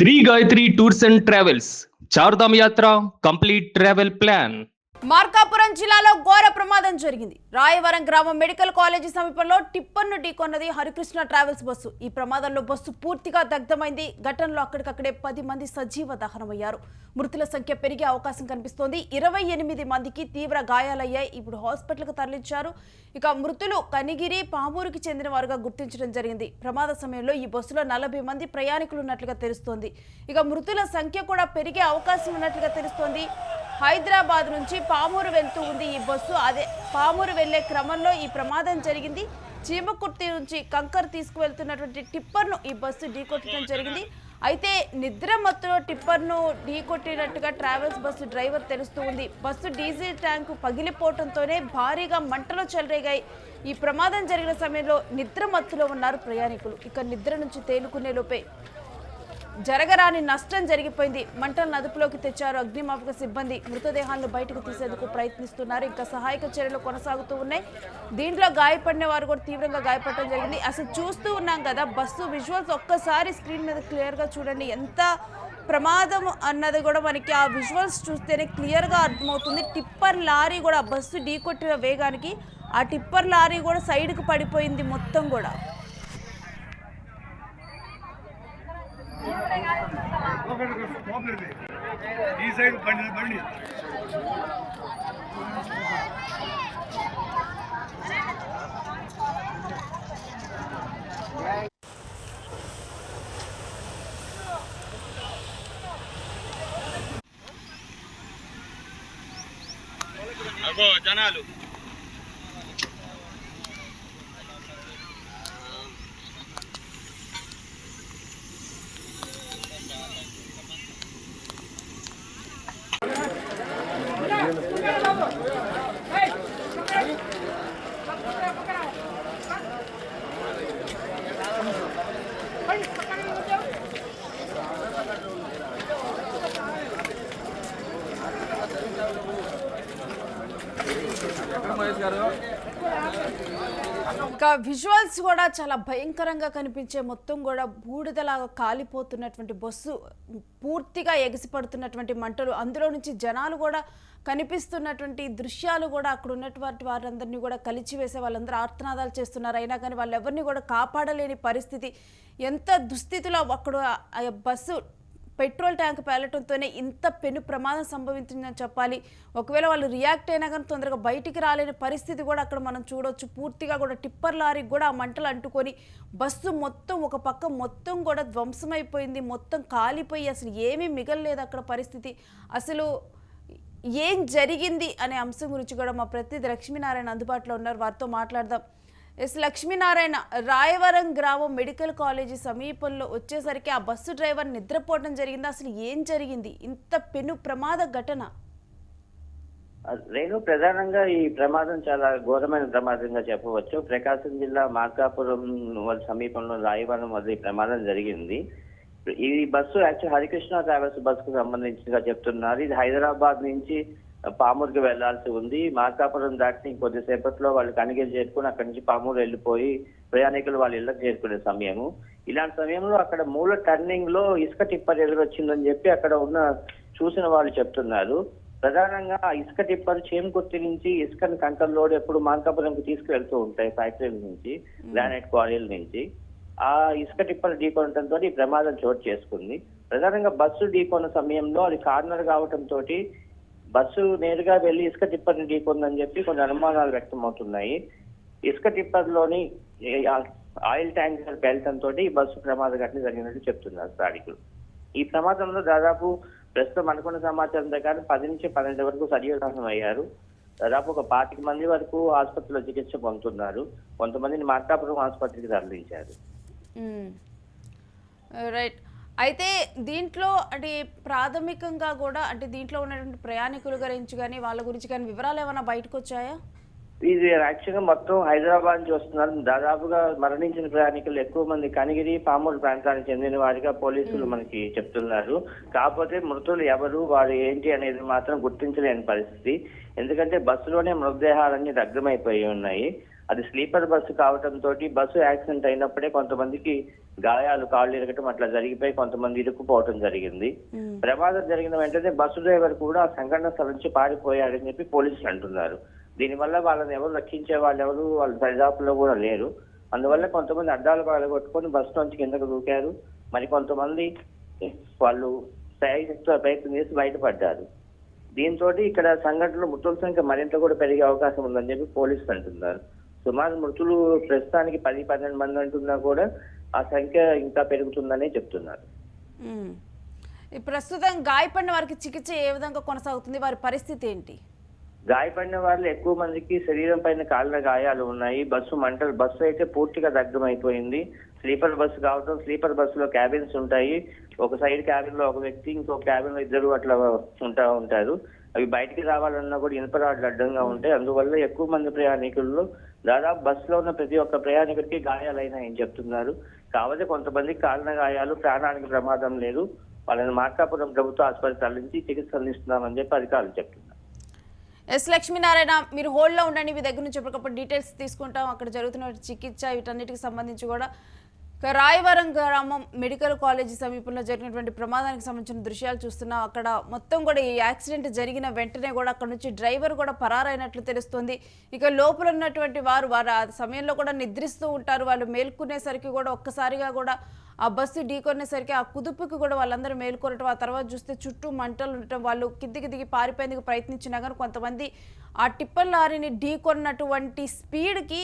Shri Gayatri tours and travels Chardham యాత్ర complete travel plan. Markapuram జిల్లాలో ఘోర ప్రమాదం జరిగింది. రాయవరం గ్రామం మెడికల్ కాలేజీ సమీపంలో టిప్పర్ను ఢీకొన్నది హరికృష్ణ ట్రావెల్స్ బస్సు. ఈ ప్రమాదంలో బస్సు పూర్తిగా దగ్ధమైంది. ఘటనలో అక్కడికక్కడే 10 మంది సజీవ దహనమయ్యారు. మృతుల సంఖ్య పెరిగే అవకాశం కనిపిస్తోంది. 28 మందికి తీవ్ర గాయాలయ్యాయి. ఇప్పుడు హాస్పిటల్కు తరలించారు. ఇక మృతులు కనిగిరి, పామూరుకి చెందిన వారుగా గుర్తించడం జరిగింది. ప్రమాద సమయంలో ఈ బస్సులో 40 మంది ప్రయాణికులు ఉన్నట్లుగా తెలుస్తోంది. ఇక మృతుల సంఖ్య కూడా పెరిగే అవకాశం ఉన్నట్లుగా తెలుస్తోంది. హైదరాబాద్ నుంచి పామూరు వెళ్తూ ఉంది ఈ బస్సు. అదే పామూరు వెళ్లే క్రమంలో ఈ ప్రమాదం జరిగింది. చీమకుర్తి నుంచి కంకర్ తీసుకువెళ్తున్నటువంటి టిప్పర్ను ఈ బస్సు ఢీకొట్టడం జరిగింది. అయితే నిద్ర మత్తులో టిప్పర్ను ఢీకొట్టినట్టుగా ట్రావెల్స్ బస్సు డ్రైవర్ తెలుస్తూ ఉంది. బస్సు డీజిల్ ట్యాంకు పగిలిపోవడంతోనే భారీగా మంటలు చెలరేగాయి. ఈ ప్రమాదం జరిగిన సమయంలో నిద్ర మత్తులో ఉన్నారు ప్రయాణికులు. ఇక నిద్ర నుంచి తేలుకునే లోపే జరగరాని నష్టం జరిగిపోయింది. మంటలను అదుపులోకి తెచ్చారు అగ్నిమాపక సిబ్బంది. మృతదేహాలను బయటకు తీసేందుకు ప్రయత్నిస్తున్నారు. ఇంకా సహాయక చర్యలు కొనసాగుతూ ఉన్నాయి. దీంట్లో గాయపడిన వారు కూడా తీవ్రంగా గాయపడటం జరిగింది. అసలు చూస్తూ ఉన్నాం కదా బస్సు విజువల్స్, ఒక్కసారి స్క్రీన్ మీద క్లియర్గా చూడండి. ఎంత ప్రమాదం అన్నది కూడా మనకి ఆ విజువల్స్ చూస్తేనే క్లియర్గా అర్థమవుతుంది. టిప్పర్ లారీ కూడా బస్సు ఢీకొట్టిన వేగానికి ఆ టిప్పర్ లారీ కూడా సైడ్కి పడిపోయింది మొత్తం కూడా. ఈ సైడ్ బండి అగో జనాలు ఇంకా విజువల్స్ కూడా చాలా భయంకరంగా కనిపించే, మొత్తం కూడా బూడిదలాగా కాలిపోతున్నటువంటి బస్సు, పూర్తిగా ఎగిసిపడుతున్నటువంటి మంటలు, అందులో నుంచి జనాలు కూడా కనిపిస్తున్నటువంటి దృశ్యాలు కూడా అక్కడ ఉన్నటువంటి వారందరినీ కూడా కలిచివేసే వాళ్ళందరూ ఆర్తనాదాలు చేస్తున్నారు. అయినా కానీ వాళ్ళెవరిని కూడా కాపాడలేని పరిస్థితి. ఎంత దుస్థితిలో అక్కడ బస్సు పెట్రోల్ ట్యాంక్ పేలటంతోనే ఇంత పెను ప్రమాదం సంభవించిందని చెప్పాలి. ఒకవేళ వాళ్ళు రియాక్ట్ అయినా కానీ తొందరగా బయటికి రాలేని పరిస్థితి కూడా అక్కడ మనం చూడొచ్చు. పూర్తిగా కూడా టిప్పర్ లారీకి కూడా ఆ మంటలు అంటుకొని బస్సు మొత్తం ఒక పక్క మొత్తం కూడా ధ్వంసమైపోయింది. మొత్తం కాలిపోయి అసలు ఏమీ మిగలలేదు అక్కడ పరిస్థితి. అసలు ఏం జరిగింది అనే అంశం గురించి కూడా మా ప్రతినిధి లక్ష్మీనారాయణ అందుబాటులో ఉన్నారు, వారితో మాట్లాడదాం. ఎస్ లక్ష్మీనారాయణ, రాయవరం గ్రామం మెడికల్ కాలేజీ సమీపంలో వచ్చేసరికి ఆ బస్సు డ్రైవర్ నిద్రపోవడం జరిగింది. అసలు ఏం జరిగింది? ఇంత పెను ప్రమాద ఘటన. రేణు, ప్రధానంగా ఈ ప్రమాదం చాలా ఘోరమైన ప్రమాదంగా చెప్పవచ్చు. ప్రకాశం జిల్లా మార్కాపురం సమీపంలో రాయవరం వద్ద ఈ ప్రమాదం జరిగింది. ఈ బస్సు యాక్చువల్ హరికృష్ణ ట్రావెల్స్ బస్సుకు సంబంధించినగా చెప్తున్నారు. ఇది హైదరాబాద్ నుంచి పామూరుకి వెళ్లాల్సి ఉంది. మార్కాపురం దాటి కొద్దిసేపట్లో వాళ్ళు కనిగిరి చేరుకుని అక్కడి నుంచి పామూరు వెళ్ళిపోయి ప్రయాణికులు వాళ్ళ ఇళ్లకు చేరుకునే సమయము. ఇలాంటి సమయంలో అక్కడ మూల టర్నింగ్ లో ఇసుక టిప్పర్ ఎదురొచ్చిందని చెప్పి అక్కడ ఉన్న చూసిన వాళ్ళు చెప్తున్నారు. ప్రధానంగా ఇసుక టిప్పర్ చేమకుర్తి నుంచి ఇసుకని కంకర్ లోడ్ ఎప్పుడు మార్కాపురంకి తీసుకువెళ్తూ ఉంటాయి ఫ్యాక్టరీల నుంచి, గ్రానైట్ క్వారీల నుంచి. ఆ ఇసుక టిప్పర్ ఢీకొనడంతో ఈ ప్రమాదం చోటు చేసుకుంది. ప్రధానంగా బస్సు ఢీకొన్న సమయంలో అది కార్నర్ కావడంతో బస్సు నేరుగా వెళ్లి ఇసుక టిప్పర్ని ఢీకొందని చెప్పి కొన్ని అనుమానాలు వ్యక్తమవుతున్నాయి. ఇసుక టిప్పర్ లోని ఆయిల్ ట్యాంకర్ పేలటంతో ఈ బస్సు ప్రమాద ఘటన జరిగినట్టు చెప్తున్నారు స్థానికులు. ఈ ప్రమాదంలో దాదాపు ప్రస్తుతం అనుకున్న సమాచారం ప్రకారం 10 నుంచి 12 వరకు సజీవదహనం అయ్యారు. దాదాపు ఒక 25 మంది వరకు ఆసుపత్రిలో చికిత్స పొందుతున్నారు. కొంతమందిని మార్కాపురం ఆసుపత్రికి తరలించారు. రైట్. అయితే దీంట్లో అంటే ప్రాథమికంగా కూడా అంటే దీంట్లో ఉన్నటువంటి ప్రయాణికుల గురించి కానీ వాళ్ళ గురించి కానీ వివరాలు ఏమైనా బయటకు వచ్చాయా? ఇది యాక్చువల్గా మొత్తం హైదరాబాద్ నుంచి వస్తున్నారు. దాదాపుగా మరణించిన ప్రయాణికులు ఎక్కువ మంది కనిగిరి, పామూరు ప్రాంతానికి చెందిన వారిగా పోలీసులు మనకి చెప్తున్నారు. కాకపోతే మృతులు ఎవరు, వారు ఏంటి అనేది మాత్రం గుర్తించలేని పరిస్థితి. ఎందుకంటే బస్సులోనే మృతదేహాలన్నీ దగ్ధమైపోయి ఉన్నాయి. అది స్లీపర్ బస్సు కావడంతో బస్సు యాక్సిడెంట్ అయినప్పుడే కొంతమందికి గాయాలు, కాళ్ళు ఇరగటం అట్లా జరిగిపోయి కొంతమంది ఇరుక్కుపోవటం జరిగింది. ప్రమాదం జరిగిన వెంటనే బస్సు డ్రైవర్ కూడా ఆ సంఘటన స్థలం నుంచి పారిపోయాడని చెప్పి పోలీసులు అంటున్నారు. దీనివల్ల వాళ్ళని ఎవరు రక్షించే వాళ్ళు ఎవరు వాళ్ళ దరిదాపుల్లో కూడా లేరు. అందువల్ల కొంతమంది అడ్డాలు పగలగొట్టుకొని బస్సు నుంచి కిందకు దూకారు. మరి కొంతమంది వాళ్ళు ప్రయత్నం చేసి బయటపడ్డారు. దీంతో ఇక్కడ సంఘటనలో మృతుల సంఖ్య మరింత కూడా పెరిగే అవకాశం ఉందని చెప్పి పోలీసులు అంటున్నారు. సుమారు మృతులు ప్రస్తుతానికి 10-12 మంది అంటున్నా కూడా ఆ సంఖ్య ఇంకా పెరుగుతుందనే చెప్తున్నారు. ప్రస్తుతం గాయపడిన వారికి చికిత్స ఏ విధంగా కొనసాగుతుంది, వారి పరిస్థితి ఏంటి? గాయపడిన వాళ్ళు ఎక్కువ మందికి శరీరం పైన కాళ్ళ గాయాలు ఉన్నాయి. బస్సు అయితే పూర్తిగా దగ్ధమైపోయింది. స్లీపర్ బస్సు కావడం, స్లీపర్ బస్సులో క్యాబిన్స్ ఉంటాయి. ఒక సైడ్ క్యాబిన్ లో ఒక వ్యక్తి, ఇంకొక క్యాబిన్ లో ఇద్దరు అట్లా ఉంటారు. అవి బయటికి రావాలన్నా కూడా ఇనుప రాడ్లు అడ్డంగా ఉంటాయి. అందువల్ల ఎక్కువ మంది ప్రయాణికుల్లో దాదాపు బస్సులో ఉన్న ప్రతి ఒక్క ప్రయాణికుడికి గాయాలైనాయని చెప్తున్నారు. కాకపోతే కొంతమందికి కాళ్ళ గాయాలు, ప్రాణానికి ప్రమాదం లేదు. వాళ్ళని మార్కాపురం ప్రభుత్వ ఆసుపత్రి తరలించి చికిత్స అందిస్తున్నామని చెప్పి అధికారులు చెప్తున్నారు. ఎస్ లక్ష్మీనారాయణ, మీరు హోల్డ్లో ఉండండి. మీ దగ్గర నుంచి ఎప్పటికప్పుడు డీటెయిల్స్ తీసుకుంటాం. అక్కడ జరుగుతున్న చికిత్స వీటన్నిటికి సంబంధించి కూడా. రాయవరం గ్రామం మెడికల్ కాలేజీ సమీపంలో జరిగినటువంటి ప్రమాదానికి సంబంధించిన దృశ్యాలు చూస్తున్నాం. అక్కడ మొత్తం కూడా ఈ యాక్సిడెంట్ జరిగిన వెంటనే కూడా అక్కడ నుంచి డ్రైవర్ కూడా పరారైనట్లు తెలుస్తుంది. ఇక లోపల ఉన్నటువంటి వారు ఆ సమయంలో కూడా నిద్రిస్తూ ఉంటారు. వాళ్ళు మేల్కొనేసరికి కూడా ఒక్కసారిగా కూడా ఆ బస్సు ఢీకొనేసరికి ఆ కుదుపుకి కూడా వాళ్ళందరూ మేల్కొనటం, ఆ తర్వాత చూస్తే చుట్టూ మంటలు ఉండటం, వాళ్ళు కిందికి దిగి పారిపోయేందుకు ప్రయత్నించినా కానీ కొంతమంది ఆ టిప్పర్ లారీని ఢీకొన్నటువంటి స్పీడ్కి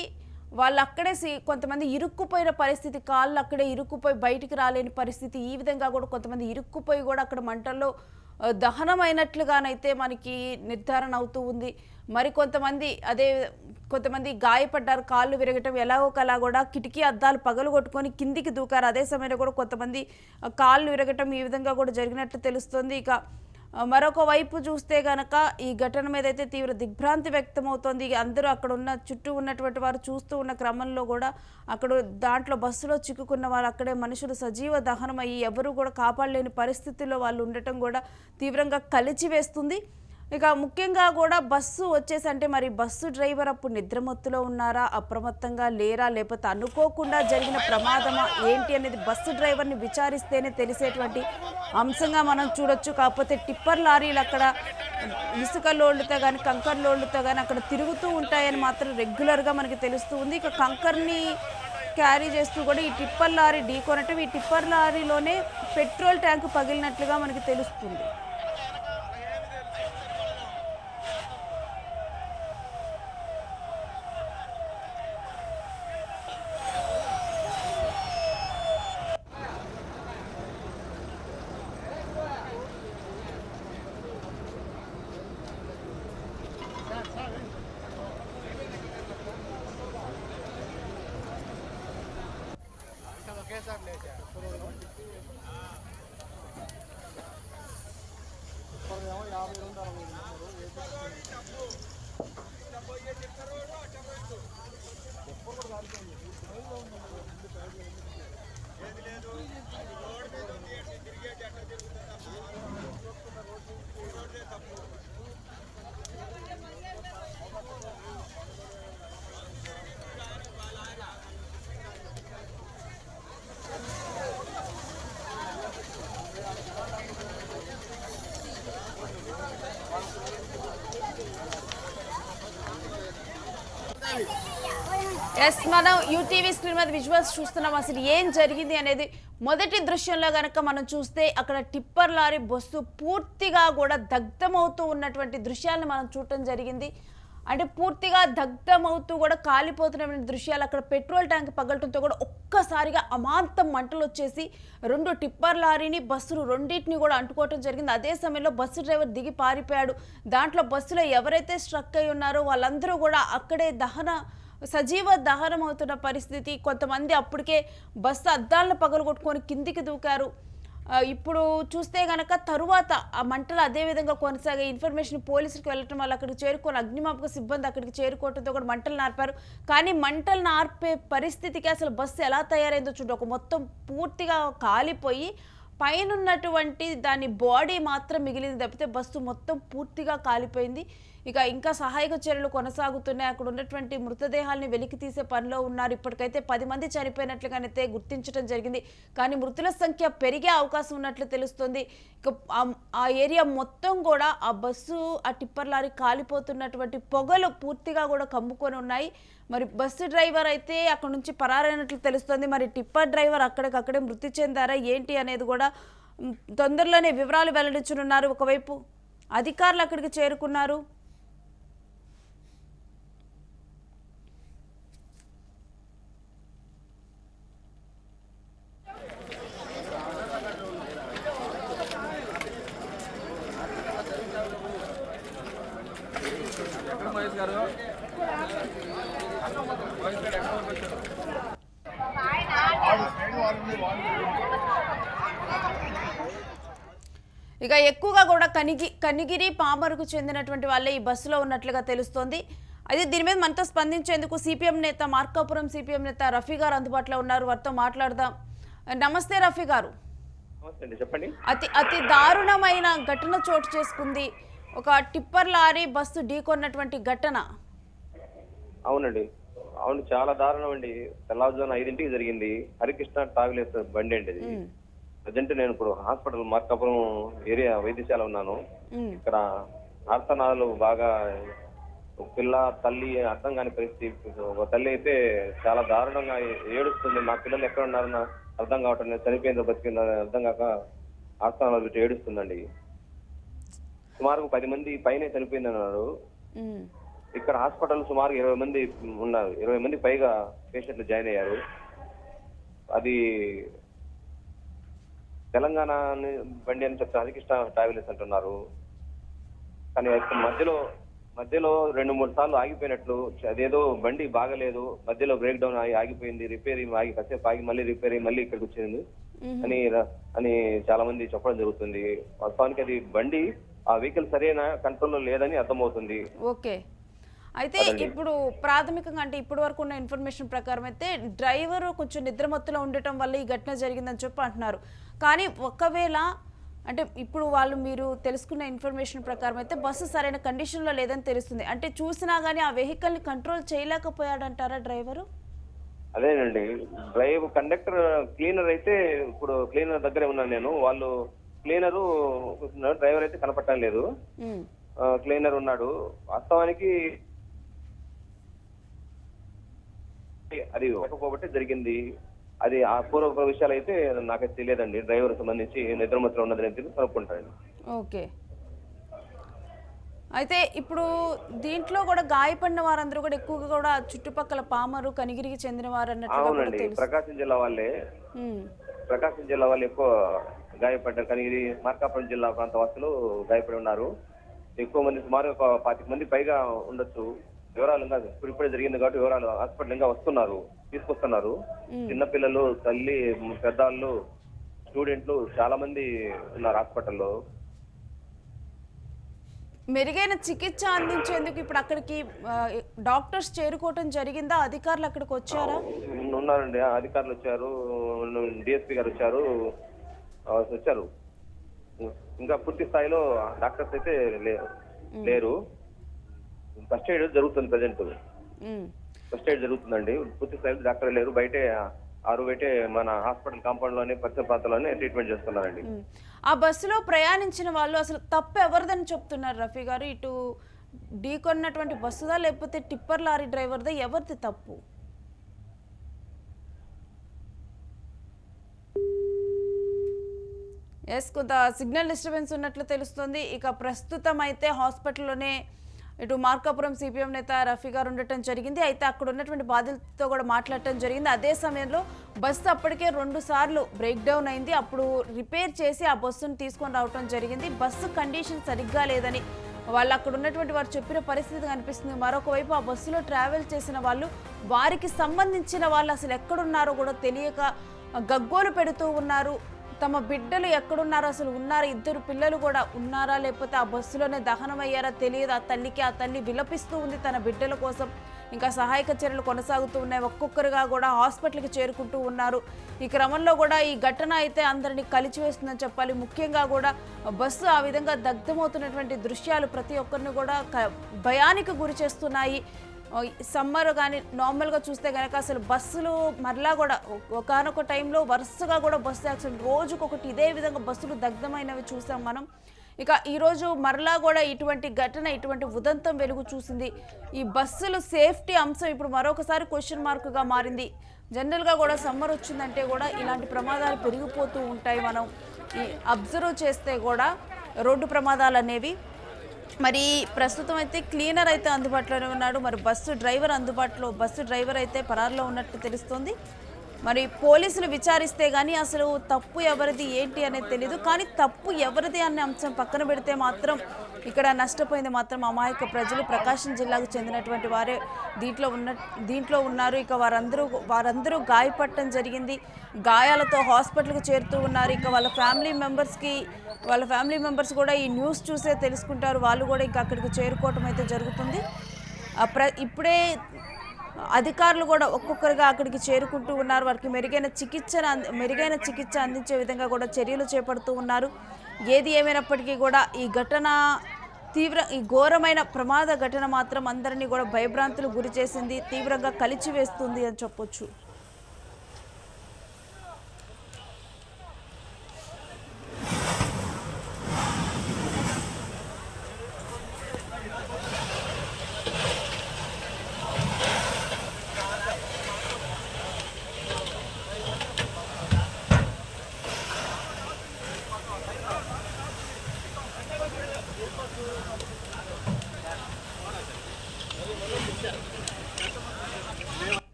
వాళ్ళు అక్కడే కొంతమంది ఇరుక్కుపోయిన పరిస్థితి, కాళ్ళు అక్కడే ఇరుక్కుపోయి బయటికి రాలేని పరిస్థితి. ఈ విధంగా కూడా కొంతమంది ఇరుక్కుపోయి కూడా అక్కడ మంటల్లో దహనమైనట్లుగానైతే మనకి నిర్ధారణ అవుతూ ఉంది. మరి కొంతమంది గాయపడ్డారు, కాళ్ళు విరగటం, ఎలాగోకలా కూడా కిటికీ అద్దాలు పగలగొట్టుకొని కిందికి దూకారు. అదే సమయంలో కూడా కొంతమంది కాళ్ళు విరగటం ఈ విధంగా కూడా జరిగినట్లు తెలుస్తుంది. ఇక మరొక వైపు చూస్తే గనక ఈ ఘటన మీద అయితే తీవ్ర దిగ్భ్రాంతి వ్యక్తమవుతోంది. అందరూ అక్కడ ఉన్న చుట్టూ ఉన్నటువంటి వారు చూస్తూ ఉన్న క్రమంలో కూడా దాంట్లో బస్సులో చిక్కుకున్న వాళ్ళు అక్కడే మనుషులు సజీవ దహనం అయ్యి ఎవరు కూడా కాపాడలేని పరిస్థితుల్లో వాళ్ళు ఉండటం కూడా తీవ్రంగా కలిచివేస్తుంది. ఇక ముఖ్యంగా కూడా బస్సు వచ్చేసి అంటే మరి బస్సు డ్రైవర్ అప్పుడు నిద్రమత్తులో ఉన్నారా, అప్రమత్తంగా లేరా, లేకపోతే అనుకోకుండా జరిగిన ప్రమాదమా ఏంటి అనేది బస్సు డ్రైవర్ని విచారిస్తేనే తెలిసేటువంటి అంశంగా మనం చూడొచ్చు. కాకపోతే టిప్పర్ లారీలు అక్కడ ఇసుక లోడ్లతో కానీ కంకర్ లోడ్లతో కానీ అక్కడ తిరుగుతూ ఉంటాయని మాత్రం రెగ్యులర్గా మనకి తెలుస్తూ ఉంది. ఇక కంకర్ని క్యారీ చేస్తూ కూడా ఈ టిప్పర్ లారీ ఢీకొనటం, ఈ టిప్పర్ లారీలోనే పెట్రోల్ ట్యాంకు పగిలినట్లుగా మనకి తెలుస్తుంది. ఎస్, మనం యూటీవీ స్క్రీన్ మీద విజువల్స్ చూస్తున్నాం. అసలు ఏం జరిగింది అనేది మొదటి దృశ్యంలో కనుక మనం చూస్తే అక్కడ టిప్పర్ లారీ బస్సు పూర్తిగా కూడా దగ్ధమవుతూ ఉన్నటువంటి దృశ్యాలను మనం చూడటం జరిగింది. అంటే పూర్తిగా దగ్ధమవుతూ కూడా కాలిపోతున్న దృశ్యాలు, అక్కడ పెట్రోల్ ట్యాంక్ పగలటంతో కూడా ఒక్కసారిగా అమాంతం మంటలు వచ్చేసి 2 టిప్పర్ లారీని బస్సులు రెండింటిని కూడా అంటుకోవటం జరిగింది. అదే సమయంలో బస్సు డ్రైవర్ దిగి పారిపోయాడు. దాంట్లో బస్సులో ఎవరైతే స్ట్రక్ అయి ఉన్నారో వాళ్ళందరూ కూడా అక్కడే సజీవ దహనం అవుతున్న పరిస్థితి. కొంతమంది అప్పటికే బస్సు అద్దాలను పగలగొట్టుకొని కిందికి దూకారు. ఇప్పుడు చూస్తే గనక తరువాత ఆ మంటలు అదే విధంగా కొనసాగే ఇన్ఫర్మేషన్ పోలీసులకు వెళ్ళటం వల్ల అక్కడికి చేరుకొని అగ్నిమాపక సిబ్బంది అక్కడికి చేరుకోవడంతో కూడా మంటలు నార్పారు. కానీ మంటలు నార్పే పరిస్థితికి అసలు బస్సు ఎలా తయారైందో చూడండి. ఒక మొత్తం పూర్తిగా కాలిపోయి పైన ఉన్నటువంటి దాని బాడీ మాత్రం మిగిలింది తప్పితే బస్సు మొత్తం పూర్తిగా కాలిపోయింది. ఇంకా సహాయక చర్యలు కొనసాగుతున్నాయి. అక్కడ ఉన్నటువంటి మృతదేహాల్ని వెలికి తీసే పనిలో ఉన్నారు. ఇప్పటికైతే 10 మంది చనిపోయినట్లుగానైతే గుర్తించడం జరిగింది. కానీ మృతుల సంఖ్య పెరిగే అవకాశం ఉన్నట్లు తెలుస్తుంది. ఇక ఆ ఏరియా మొత్తం కూడా ఆ బస్సు, ఆ టిప్పర్ లారీ కాలిపోతున్నటువంటి పొగలు పూర్తిగా కూడా కమ్ముకొని ఉన్నాయి. మరి బస్సు డ్రైవర్ అయితే అక్కడ నుంచి పరారైనట్లు తెలుస్తుంది. మరి టిప్పర్ డ్రైవర్ అక్కడికక్కడే మృతి చెందారా ఏంటి అనేది కూడా తొందరలోనే వివరాలు వెల్లడించనున్నారు. ఒకవైపు అధికారులు అక్కడికి చేరుకున్నారు. ఇక ఎక్కువగా కూడా కనిగిరి పామరుకు చెందినటువంటి వాళ్ళే ఈ బస్సులో ఉన్నట్లుగా తెలుస్తోంది. అయితే దీని మీద మనతో స్పందించేందుకు సిపిఎం నేత మార్కాపురం సిపిఎం నేత రఫీ గారు అందుబాటులో ఉన్నారు. వారితో మాట్లాడదాం. నమస్తే రఫీ గారు. చెప్పండి. అతి దారుణమైన ఘటన చోటు చేసుకుంది. ఒక టిప్పర్ లారీ బస్సు ఢీకొన్నటువంటి ఘటన. అవునండి, అవును, చాలా దారుణం అండి. తెల్లవారుజామున 5ంటికి జరిగింది. హరికృష్ణ ట్రావెలర్స్ బండి అండి ఇది. ప్రజెంట్ నేను ఇప్పుడు హాస్పిటల్ మార్కాపురం ఏరియా వైద్యశాల ఉన్నాను. ఇక్కడ ఆర్తనాదాలు బాగా, పిల్ల తల్లి అర్థం కాని పరిస్థితి. ఒక తల్లి అయితే చాలా దారుణంగా ఏడుస్తుంది. మా పిల్లలు ఎక్కడ ఉన్నారన్న అర్థం కావటం లేదు, చనిపోయిందో బతికిందో అర్థం కాక ఆర్తనాదాలు పెట్టి ఏడుస్తుందండి. సుమారు 10 మంది పైనే చనిపోయింది అన్నారు. ఇక్కడ హాస్పిటల్ సుమారు 20 మంది ఉన్నారు. 20 మంది పైగా పేషెంట్లు జాయిన్ అయ్యారు. అది తెలంగాణ బండి అని చెప్తే హరికృష్ణ ట్రావెలర్స్ అంటున్నారు. కానీ మధ్యలో 2-3 సార్లు ఆగిపోయినట్లు, అదేదో బండి బాగలేదు, మధ్యలో బ్రేక్ డౌన్ ఆగిపోయింది, రిపేరింగ్ ఆగి కాసేపు ఆగి మళ్ళీ రిపేరింగ్ మళ్ళీ ఇక్కడికి వచ్చింది అని చాలా మంది చెప్పడం జరుగుతుంది. వాస్తవానికి అది బండి, ఆ వెహికల్ సరైన కంట్రోల్లో లేదని అర్థమవుతుంది. ఓకే, అయితే ఇప్పుడు ప్రాథమికంగా అంటే ఇప్పటి వరకు ఉన్న ఇన్ఫర్మేషన్ ప్రకారం అయితే డ్రైవర్ కొంచెం నిద్రమత్తులో ఉండటం వల్ల ఈ ఘటన జరిగిందని చెప్పి అంటున్నారు. కానీ ఒకవేళ అంటే ఇప్పుడు మీరు తెలుసుకున్న ఇన్ఫర్మేషన్ ప్రకారం అయితే బస్సు సరైన కండిషన్లో లేదని తెలుస్తుంది. అంటే చూసినా కానీ ఆ వెహికల్ని కంట్రోల్ చేయలేకపోయాడంటారా డ్రైవరు? అదేనండి, కండక్టర్ క్లీనర్ అయితే ఇప్పుడు క్లీనర్ దగ్గరే ఉన్నాను నేను. వాళ్ళు క్లీనరు, డ్రైవర్ అయితే కనపడటం లేదు. క్లీనర్ ఉన్నాడు. వాస్తవానికి అది ఒకపోబట్టే జరిగింది. అది ఆ పూర్వ విషయాలు అయితే నాకైతే తెలియదండి. డ్రైవర్ సంబంధించి నిద్రమత్తులో ఉన్నదని కనుక్కుంటాను. ఓకే, అయితే ఇప్పుడు దీంట్లో కూడా గాయపడిన వారందరూ కూడా ఎక్కువగా కూడా చుట్టుపక్కల పామరు, కనిగిరికి చెందిన వారు అన్నట్టు. అవునండి, ప్రకాశం జిల్లా వాళ్ళే ఎక్కువ గాయపడ్డారు. కానీ ఇది మార్కాపురం జిల్లా ప్రాంత వాసులు గాయపడి ఉన్నారు. ఎక్కువ మంది, సుమారు ఒక 25 మంది పైగా ఉండొచ్చు. వివరాలు ఇంకా ఇప్పుడే జరిగింది కాబట్టి వివరాలు హాస్పిటల్ ఇంకా తీసుకొస్తున్నారు. చిన్నపిల్లలు, తల్లి, పెద్దవాళ్ళు, స్టూడెంట్లు చాలా మంది ఉన్నారు హాస్పిటల్లో. మెరుగైన చికిత్స అందించేందుకు ఇప్పుడు అక్కడికి డాక్టర్స్ చేరుకోవటం జరిగిందా? అధికారులు అక్కడికి వచ్చారా? ఉన్నారండి, అధికారులు వచ్చారు, డిఎస్పీ గారు వచ్చారు. ఇంకా పూర్తి స్థాయిలో డాక్టర్స్ అయితే లేరు. ఫస్ట్ ఎయిడ్ జరుగుతుంది. ప్రజెంట్ ఫస్ట్ ఎయిడ్ జరుగుతుందండి. పూర్తి స్థాయిలో డాక్టర్ లేరు. బయటే మన హాస్పిటల్ కాంపౌండ్ లోనే, పరిసర ప్రాంతాల్లోనే ట్రీట్మెంట్ చేస్తున్నారండి. ఆ బస్సులో ప్రయాణించిన వాళ్ళు అసలు తప్పు ఎవరిదని చెప్తున్నారు రఫీ గారు? ఇటు ఢీకొన్నటువంటి బస్సుదా లేకపోతే టిప్పర్ లారీ డ్రైవర్దా? ఎవరిది తప్పు? కొంత సిగ్నల్ డిస్టర్బెన్స్ ఉన్నట్లు తెలుస్తుంది. ఇక ప్రస్తుతం అయితే హాస్పిటల్లోనే ఇటు మార్కాపురం సిపిఎం నేత రఫీ గారు ఉండటం జరిగింది. అయితే అక్కడ ఉన్నటువంటి బాధితులతో కూడా మాట్లాడటం జరిగింది. అదే సమయంలో బస్సు అప్పటికే 2 సార్లు బ్రేక్ డౌన్ అయింది. అప్పుడు రిపేర్ చేసి ఆ బస్సును తీసుకొని రావటం జరిగింది. బస్సు కండిషన్ సరిగ్గా లేదని వాళ్ళు అక్కడ ఉన్నటువంటి వారు చెప్పిన పరిస్థితి కనిపిస్తుంది. మరొక వైపు ఆ బస్సులో ట్రావెల్ చేసిన వాళ్ళు, వారికి సంబంధించిన వాళ్ళు అసలు ఎక్కడున్నారో కూడా తెలియక గగ్గోలు పెడుతూ ఉన్నారు. తమ బిడ్డలు ఎక్కడున్నారో, అసలు ఉన్నారా, 2 పిల్లలు కూడా ఉన్నారా, లేకపోతే ఆ బస్సులోనే దహనమయ్యారా తెలియదు ఆ తల్లికి. ఆ తల్లి విలపిస్తూ ఉంది తన బిడ్డల కోసం. ఇంకా సహాయక చర్యలు కొనసాగుతూ ఉన్నాయి. ఒక్కొక్కరుగా కూడా హాస్పిటల్కి చేరుకుంటూ ఉన్నారు. ఈ క్రమంలో కూడా ఈ ఘటన అయితే అందరినీ కలిచివేస్తుందని చెప్పాలి. ముఖ్యంగా కూడా బస్సు ఆ విధంగా దగ్ధమవుతున్నటువంటి దృశ్యాలు ప్రతి ఒక్కరిని కూడా భయానికి గురి చేస్తున్నాయి. సమ్మర్ కానీ నార్మల్గా చూస్తే కనుక అసలు బస్సులు మరలా కూడా ఒకనొక టైంలో వరుసగా కూడా బస్సు యాక్సిడెంట్ రోజుకొకటి ఇదే విధంగా బస్సులు దగ్ధమైనవి చూసాం మనం. ఇక ఈరోజు మరలా కూడా ఇటువంటి ఘటన ఇటువంటి ఉదంతం వెలుగు చూసింది. ఈ బస్సులు సేఫ్టీ అంశం ఇప్పుడు మరొకసారి క్వశ్చన్ మార్క్గా మారింది. జనరల్గా కూడా సమ్మర్ వచ్చిందంటే కూడా ఇలాంటి ప్రమాదాలు పెరిగిపోతూ ఉంటాయి. మనం ఈ అబ్జర్వ్ చేస్తే కూడా రోడ్డు ప్రమాదాలు అనేవి. మరి ప్రస్తుతం అయితే క్లీనర్ అయితే అందుబాటులోనే ఉన్నాడు. మరి బస్సు డ్రైవర్ అయితే పరారులో ఉన్నట్టు తెలుస్తుంది. మరి పోలీసులు విచారిస్తే కానీ అసలు తప్పు ఎవరిది ఏంటి అనేది తెలీదు. కానీ తప్పు ఎవరిది అనే అంశం పక్కన పెడితే మాత్రం ఇక్కడ నష్టపోయింది మాత్రం అమాయక ప్రజలు. ప్రకాశం జిల్లాకు చెందినటువంటి వారే దీంట్లో ఉన్నారు. ఇక వారందరూ గాయపడటం జరిగింది. గాయాలతో హాస్పిటల్కి చేరుతూ ఉన్నారు. ఇక వాళ్ళ ఫ్యామిలీ మెంబర్స్ కూడా ఈ న్యూస్ చూసే తెలుసుకుంటారు. వాళ్ళు కూడా ఇంకా అక్కడికి చేరుకోవటం అయితే జరుగుతుంది. ఇప్పుడే అధికారులు కూడా ఒక్కొక్కరుగా అక్కడికి చేరుకుంటూ ఉన్నారు. వారికి మెరుగైన చికిత్స అందించే విధంగా కూడా చర్యలు చేపడుతూ ఉన్నారు. ఏది ఏమైనప్పటికీ కూడా ఈ ఘోరమైన ప్రమాద ఘటన మాత్రం అందరినీ కూడా భయభ్రాంతులు గురి చేసింది, తీవ్రంగా కలిచివేస్తుంది అని చెప్పొచ్చు.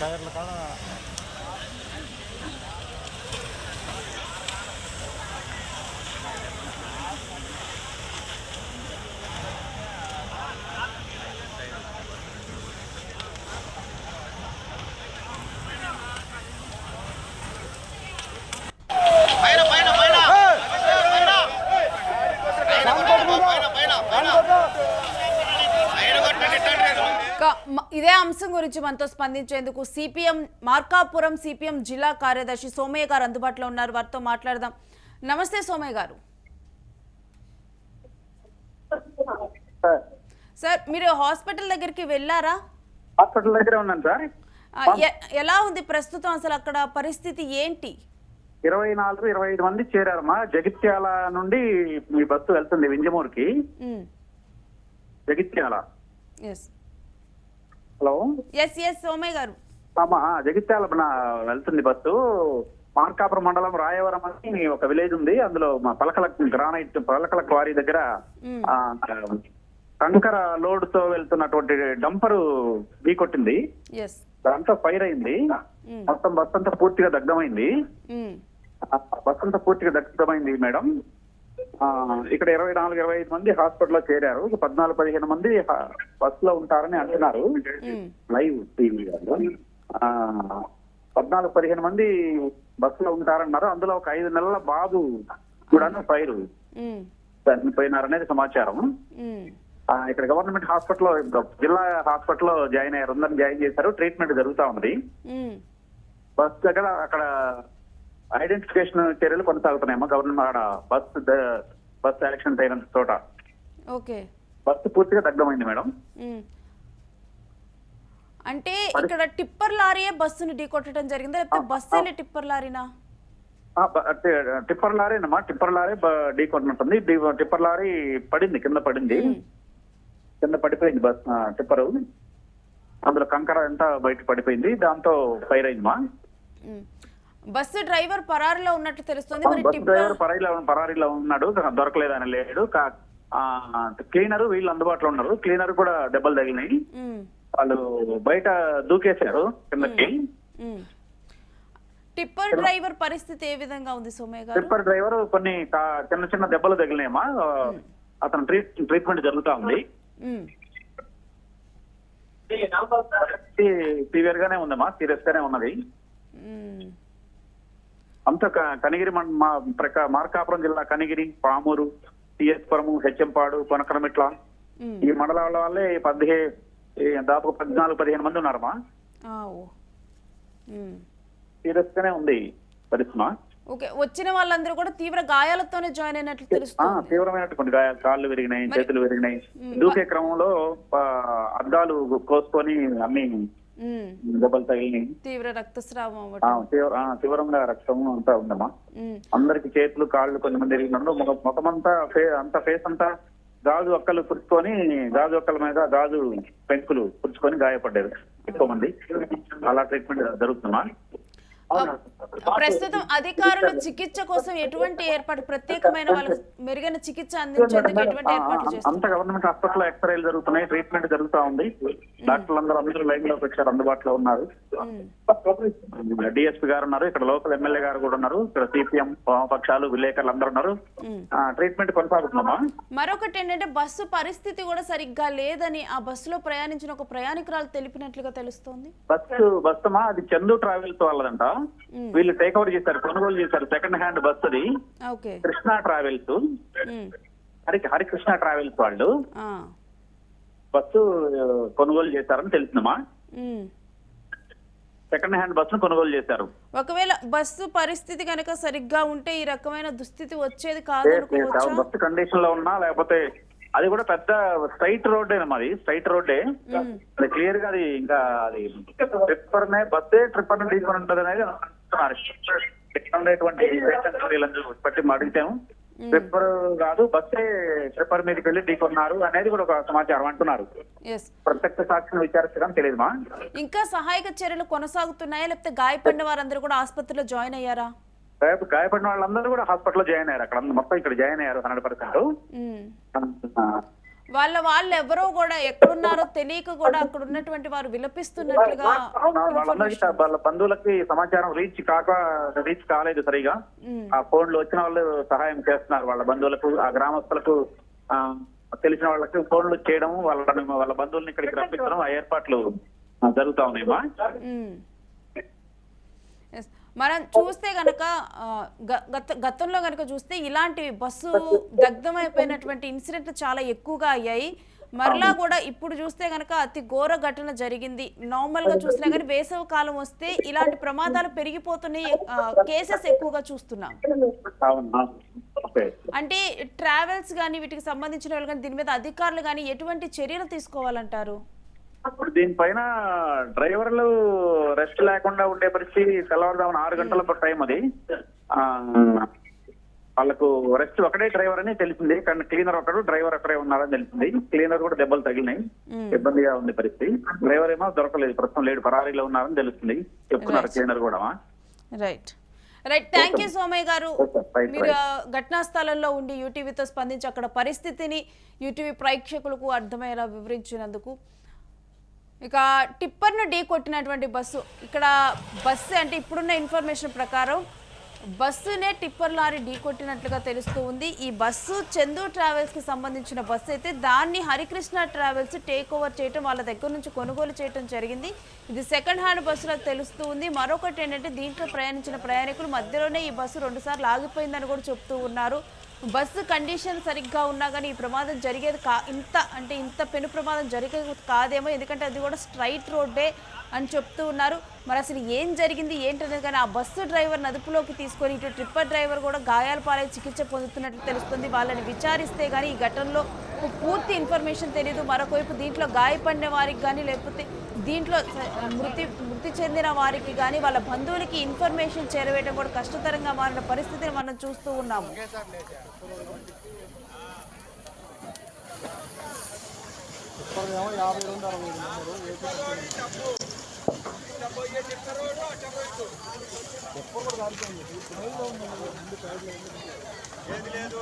టైర్ల కాడ ఇదే అంశం గురించి మనతో స్పందించేందుకు మార్కాపురం సిపిఎం జిల్లా కార్యదర్శి సోమయ్య గారు అందుబాటులో ఉన్నారు. వారితో మాట్లాడదాం. నమస్తే సోమయ్య గారు. సార్ మీరు హాస్పిటల్ దగ్గరికి వెళ్ళారా? హాస్పిటల్ దగ్గరే ఉన్నాను సార్. ఎలా ఉంది ప్రస్తుతం, అసలు అక్కడ పరిస్థితి ఏంటి? 24-25 మంది చేరారమ్మా. జగిత్యాల నుండి మీ బస్సు వెళ్తుంది వింజమూరుకి. జగిత్యాల. హలో, సోమయ్య గారు. జగిత్యాల వెళ్తుంది బస్సు. మార్కాపురం మండలం రాయవరం అని ఒక విలేజ్ ఉంది. అందులో మా పలకల క్వారీ దగ్గర కంకర లోడ్ తో వెళ్తున్నటువంటి డంపరు ఢీకొట్టింది. దాంతో ఫైర్ అయింది. మొత్తం బస్ అంతా పూర్తిగా దగ్ధమైంది. మేడం. ఇక్కడ 24-25 మంది హాస్పిటల్లో చేరారు. 14-15 మంది బస్ లో ఉంటారని అంటున్నారు. లైవ్ టీవీ 14-15 మంది బస్ లో ఉంటారన్నారు. అందులో ఒక 5 నెలల బాబు కూడా ఫైర్ చనిపోయినారనేది సమాచారం. ఇక్కడ గవర్నమెంట్ హాస్పిటల్లో జిల్లా హాస్పిటల్లో జాయిన్ అయ్యారు. అందరిని జాయిన్ చేశారు. ట్రీట్మెంట్ జరుగుతా ఉంది. బస్ దగ్గర అక్కడ ఐడెంటిఫికేషన్ చర్యలు కొనసాగుతున్నాయమ్మా. గవర్నమెంట్ బస్ యాక్సిడెంట్ అయిన చోట బస్సు పూర్తిగా దగ్ధమైంది మేడం. అంటే ఇక్కడ టిప్పర్ లారీయే బస్సును ఢీకొట్టడం జరిగిందా, లేకపోతే బస్సు టిప్పర్ లారీనా? టిప్పర్ లారీనమ్మా. టిప్పర్ లారీ ఢీకొట్టినట్టుంది. టిప్పర్ లారీ కింద పడిపోయింది బస్ టిప్పరు. అందులో కంకర అంతా బయట పడిపోయింది. దాంతో ఫైర్ అయిందమ్మా. బస్సు డ్రైవర్ పరారీలో ఉన్నట్టు తెలుస్తుంది. బస్సు డ్రైవర్ పరారీలో ఉన్నాడు, దొరకలేదని లేడు. క్లీనర్ వీళ్ళు అందుబాటులో ఉన్నారు. క్లీనర్ కూడా దెబ్బలు తగిలినాయి. వాళ్ళు బయట దూకేశారు కిందకి. టిప్పర్ డ్రైవర్ పరిస్థితి ఏ విధంగా ఉంది సోమయ్య గారు? టిప్పర్ డ్రైవర్ కొన్ని చిన్న దెబ్బలు తగిలినాయమ్మా. అతను ట్రీట్మెంట్ జరుగుతా ఉంది. సివియర్ గానే ఉందమ్మా, సీరియస్ గానే ఉన్నది. అంత కనిగిరి మార్కాపురం జిల్లా కనిగిరి, పామూరు, టిఎస్పురము, హెచ్ఎంపాడు, కొనకనమిట్ల ఈ మండలాల వల్లే దాదాపు 14-15 మంది ఉన్నారమ్మా. ఓ. సీరియస్ గానే ఉంది పరిస్థితి. ఓకే, వచ్చిన వాళ్ళందరూ కూడా తీవ్ర గాయాలతోనే జాయిన్ అయినట్లు తెలుస్తుంది. తీవ్రమైనటువంటి గాయాలు, కాళ్ళు విరిగినాయి, చేతులు విరిగినాయి. దూకే క్రమంలో అద్దాలు కోసుకొని అన్ని దెబ్బలు తగిలినాయి. తీవ్ర రక్తస్రావం, తీవ్రంగా రక్తం అంతా ఉందమ్మా. అందరికి చేతులు, కాళ్ళు కొంతమంది విరిగినారు. ముఖమంతా అంతా ఫేస్ అంతా గాజు ఒక్కలు పుచ్చుకొని, గాజు ఒక్కల మీద గాజు పెంకులు పుచ్చుకొని గాయపడ్డారు ఎక్కువ మంది. అలా ట్రీట్మెంట్ జరుగుతుందమ్మా. ప్రస్తుతం అధికారులు చికిత్స కోసం ఎటువంటి ఏర్పాటు, ప్రత్యేకమైన వాళ్ళకి మెరుగైన చికిత్స అందించేందుకు ఎటువంటి ఏర్పాట్లు చేస్తారు? అంత గవర్నమెంట్ హాస్పిటల్ ఎక్స్రేలు జరుగుతున్నాయి, ట్రీట్మెంట్ జరుగుతా ఉంది. డాక్టర్లు అందరూ లైన్ లోకి వచ్చారు, అందుబాటులో ఉన్నారు. డిఎస్పీ గారు ఉన్నారు, ఇక్కడ లోకల్ ఎమ్మెల్యే గారు కూడా ఉన్నారు, ఇక్కడ సిపిఎం వామపక్షాలు విలేకరులు అందరూ ఉన్నారు. ట్రీట్మెంట్ కొనసాగుతుందమ్మా. మరొకటి ఏంటంటే బస్సు పరిస్థితి కూడా సరిగ్గా లేదని ఆ బస్సులో ప్రయాణించిన ఒక ప్రయాణికురాలు తెలిపినట్లుగా తెలుస్తోంది. బస్సు అది చందు ట్రావెల్స్ వాళ్ళదంట. వీళ్ళు టేక్ ఓవర్ చేశారు, కొనుగోలు చేశారు. సెకండ్ హ్యాండ్ బస్ అది. కృష్ణా ట్రావెల్స్, హరికృష్ణ ట్రావెల్స్ వాళ్ళు బస్సు కొనుగోలు చేశారని తెలిసిందమ్మా. సెకండ్ హ్యాండ్ బస్సును కొనుగోలు చేశారు. ఒకవేళ బస్సు పరిస్థితి కనుక సరిగ్గా ఉంటే ఈ రకమైన దుస్థితి వచ్చేది కాదు. బస్సు కండిషన్ లో ఉన్నా, లేకపోతే అది కూడా పెద్ద స్ట్రైట్ రోడ్డే అది, స్ట్రైట్ రోడ్డే. అది క్లియర్ గా అది ఇంకా అది ట్రిప్పర్ బస్సే ట్రిప్పర్ తీసుకుని ఉంటుంది అనేది బట్టి అడిగితేను. ట్రిప్పర్ కాదు, బస్సే ట్రిప్పర్ మీదకి వెళ్ళి ఢీకొన్నారు అనేది కూడా ఒక సమాచారం అంటున్నారు. ప్రత్యక్ష సాక్షిని విచారించడం తెలియదుమా. ఇంకా సహాయక చర్యలు కొనసాగుతున్నాయా, లేకపోతే గాయపడిన వారందరూ కూడా ఆసుపత్రిలో జాయిన్ అయ్యారా? గాయపడిన వాళ్ళందరూ కూడా హాస్పిటల్లో జాయిన్ అయ్యారు. అక్కడ మొత్తం ఇక్కడ జాయిన్ అయ్యారు 100%. వాళ్ళు ఎవరో కూడా ఎక్కడున్నారో తెలియక కూడా అక్కడ ఉన్నటువంటి వారు విలపిస్తున్నట్లుగా. వాళ్ళందరికీ వాళ్ళ బంధువులకి సమాచారం రీచ్ కాలేదు సరిగా. ఆ ఫోన్లు వచ్చిన వాళ్ళు సహాయం చేస్తున్నారు. వాళ్ళ బంధువులకు, ఆ గ్రామస్తులకు, తెలిసిన వాళ్ళకి ఫోన్లు చేయడం, వాళ్ళ బంధువుల్ని ఇక్కడికి రప్పించడం, ఆ ఏర్పాట్లు జరుగుతా ఉన్నాయమ్మా. మనం చూస్తే గనక గతంలో గనక చూస్తే ఇలాంటి బస్సు దగ్ధమైపోయినటువంటి ఇన్సిడెంట్లు చాలా ఎక్కువగా అయ్యాయి. మరలా కూడా ఇప్పుడు చూస్తే గనక అతి ఘోర ఘటన జరిగింది. నార్మల్ గా చూసినా కానీ వేసవి కాలం వస్తే ఇలాంటి ప్రమాదాలు పెరిగిపోతున్నాయి, కేసెస్ ఎక్కువగా చూస్తున్నాం. అంటే ట్రావెల్స్ కానీ వీటికి సంబంధించిన వాళ్ళు కానీ దీని మీద అధికారులు కానీ ఎటువంటి చర్యలు తీసుకోవాలంటారు? దీనిపైన డ్రైవర్లు రెస్ట్ లేకుండా ఉండే పరిస్థితి. తెల్లవారుదామని 6 గంటల టైం అది. వాళ్ళకు రెస్ట్ ఒకటే డ్రైవర్ అని తెలిసింది, కానీ క్లీనర్ ఒకడు, డ్రైవర్ ఒకరే ఉన్నారని తెలిసింది. క్లీనర్ కూడా దెబ్బలు తగిలినాయి, ఇబ్బందిగా ఉంది పరిస్థితి. డ్రైవర్ ఏమో దొరకలేదు, ప్రస్తుతం లేడు, పరారీలో ఉన్నారని తెలుస్తుంది, చెప్తున్నారు క్లీనర్ కూడా. రైట్, థ్యాంక్ యూ సోమయ్య గారు. మీరు ఘటనా స్థలంలో ఉండి యూటీవీతో స్పందించి అక్కడ పరిస్థితిని యూటీవీ ప్రేక్షకులకు అర్థమయ్యేలా వివరించినందుకు. ఇక టిప్పర్ను ఢీ కొట్టినటువంటి బస్సు, ఇక్కడ బస్సు అంటే ఇప్పుడున్న ఇన్ఫర్మేషన్ ప్రకారం బస్సునే టిప్పర్ లారీ ఢీ కొట్టినట్లుగా తెలుస్తూ ఉంది. ఈ బస్సు చందు ట్రావెల్స్కి సంబంధించిన బస్సు అయితే దాన్ని హరికృష్ణ ట్రావెల్స్ టేక్ ఓవర్ చేయటం, వాళ్ళ దగ్గర నుంచి కొనుగోలు చేయటం జరిగింది. ఇది సెకండ్ హ్యాండ్ బస్సులో తెలుస్తూ ఉంది. మరొకటి ఏంటంటే దీంట్లో ప్రయాణించిన ప్రయాణికులు మధ్యలోనే ఈ బస్సు 2 సార్లు ఆగిపోయిందని కూడా చెప్తూ ఉన్నారు. బస్సు కండిషన్ సరిగ్గా ఉన్నా కానీ ఈ ప్రమాదం జరిగేది ఇంత పెను ప్రమాదం జరిగేది కాదేమో, ఎందుకంటే అది కూడా స్ట్రైట్ రోడ్డే అని చెప్తూ ఉన్నారు. మరి అసలు ఏం జరిగింది ఏంటనేది కానీ ఆ బస్సు డ్రైవర్ అదుపులోకి తీసుకొని ఇటు ట్రిప్పర్ డ్రైవర్ కూడా గాయాల పాలై చికిత్స పొందుతున్నట్లు తెలుస్తుంది. వాళ్ళని విచారిస్తే కానీ ఈ ఘటనలో పూర్తి ఇన్ఫర్మేషన్ తెలియదు. మరొకవైపు దీంట్లో గాయపడిన వారికి కానీ లేకపోతే దీంట్లో మృతి చెందిన వారికి కానీ వాళ్ళ బంధువులకి ఇన్ఫర్మేషన్ చేరవేయడం కూడా కష్టతరంగా మారిన పరిస్థితిని మనం చూస్తూ ఉన్నాము. ఏది లేదు